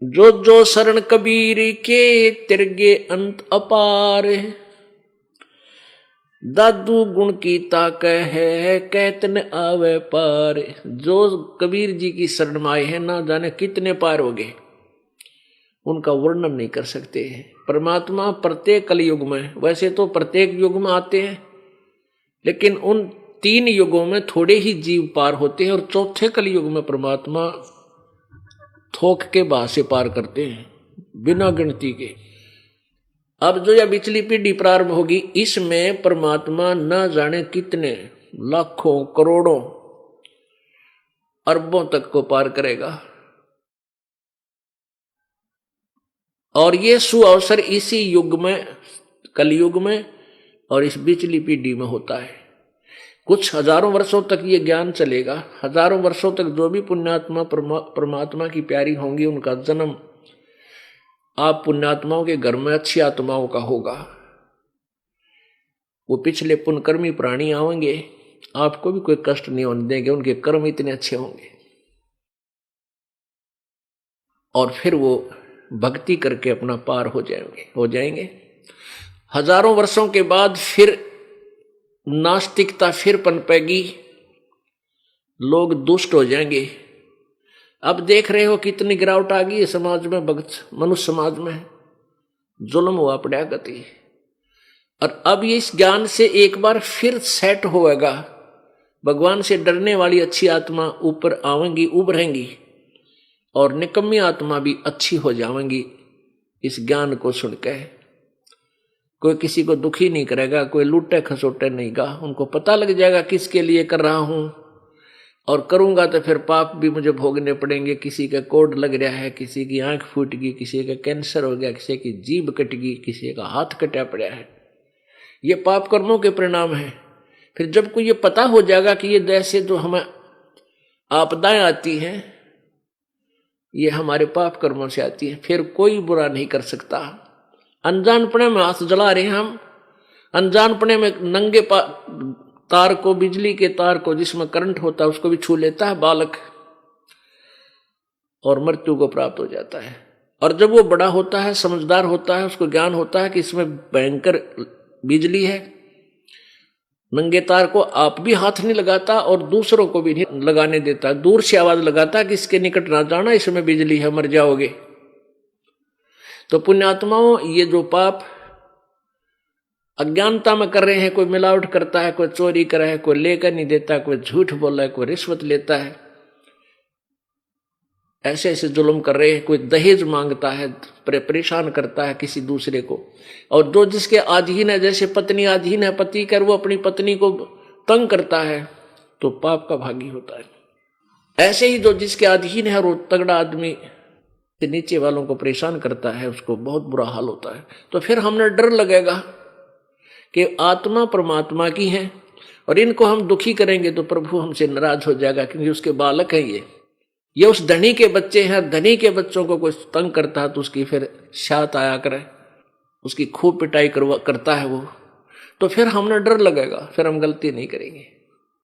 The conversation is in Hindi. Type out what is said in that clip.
जो जो शरण कबीर के तिरगे अंत अपार। दादू गुण की ताक है कैतन आवे पार। जो कबीर जी की शरण में आए हैं ना जाने कितने पार हो गए, उनका वर्णन नहीं कर सकते। परमात्मा प्रत्येक कलयुग में, वैसे तो प्रत्येक युग में आते हैं, लेकिन उन 3 युगों में थोड़े ही जीव पार होते हैं और चौथे कलयुग में परमात्मा थोक के बाह से पार करते हैं बिना गिनती के। अब जो यह पिछली पीढ़ी प्रारंभ होगी, इसमें परमात्मा न जाने कितने लाखों करोड़ों अरबों तक को पार करेगा। और ये सुअवसर इसी युग में, कलयुग में और इस पिछली पीढ़ी में होता है। कुछ हजारों वर्षों तक ये ज्ञान चलेगा। हजारों वर्षों तक जो भी पुण्यात्मा परमात्मा की प्यारी होंगी, उनका जन्म आप पुण्यात्माओं के घर में अच्छी आत्माओं का होगा। वो पिछले पुण्यकर्मी प्राणी आएंगे, आपको भी कोई कष्ट नहीं होने देंगे, उनके कर्म इतने अच्छे होंगे। और फिर वो भक्ति करके अपना पार हो जाएंगे। हजारों वर्षों के बाद फिर नास्तिकता फिर पनपेगी, लोग दुष्ट हो जाएंगे। अब देख रहे हो कितनी गिरावट आ गई है समाज में, भक्त मनुष्य समाज में जुल्म हुआ पड़ा गति। और अब ये इस ज्ञान से एक बार फिर सेट होएगा, भगवान से डरने वाली अच्छी आत्मा ऊपर आवेंगी, उभरेंगी, और निकम्मी आत्मा भी अच्छी हो जाएंगी। इस ज्ञान को सुनकर कोई किसी को दुखी नहीं करेगा, कोई लूटे खसोटे नहीं गा। उनको पता लग जाएगा किसके लिए कर रहा हूं, और करूंगा तो फिर पाप भी मुझे भोगने पड़ेंगे। किसी का कोड लग रहा है, किसी की आंख फूट गई, किसी का कैंसर हो गया, किसी की जीभ कट गई, किसी का हाथ कटा पड़ा है। ये पाप कर्मों के परिणाम है। फिर जब कोई ये पता हो जाएगा कि ये जैसे जो हमें आपदाएं आती हैं, ये हमारे पाप कर्मों से आती है, फिर कोई बुरा नहीं कर सकता। अनजानपने में हाथ जला रहे हैं हम, अनजानपने में नंगे तार को, बिजली के तार को जिसमें करंट होता है, उसको भी छू लेता है बालक और मृत्यु को प्राप्त हो जाता है। और जब वो बड़ा होता है, समझदार होता है, उसको ज्ञान होता है कि इसमें भयंकर बिजली है, नंगे तार को आप भी हाथ नहीं लगाता और दूसरों को भी नहीं लगाने देता, दूर से आवाज लगाता कि इसके निकट ना जाना, इसमें बिजली है, मर जाओगे। तो पुण्यात्माओं, ये जो पाप अज्ञानता में कर रहे हैं, कोई मिलावट करता है, कोई चोरी कर रहा है, कोई लेकर नहीं देता, कोई झूठ बोल रहा है, कोई रिश्वत लेता है, ऐसे ऐसे जुल्म कर रहे हैं, कोई दहेज मांगता है, परेशान करता है किसी दूसरे को। और जो जिसके अधीन है, जैसे पत्नी अधीन है पति कर, वो अपनी पत्नी को तंग करता है तो पाप का भागी होता है। ऐसे ही जो जिसके अधीन है, वो तगड़ा आदमी नीचे वालों को परेशान करता है, उसको बहुत बुरा हाल होता है। तो फिर हमने डर लगेगा कि आत्मा परमात्मा की है और इनको हम दुखी करेंगे तो प्रभु हमसे नाराज हो जाएगा, क्योंकि उसके बालक हैं ये उस धनी के बच्चे हैं। धनी के बच्चों को कोई तंग करता है तो उसकी फिर शात आया करे, उसकी खूब पिटाई करता है वो, तो फिर हमने डर लगेगा, फिर हम गलती नहीं करेंगे।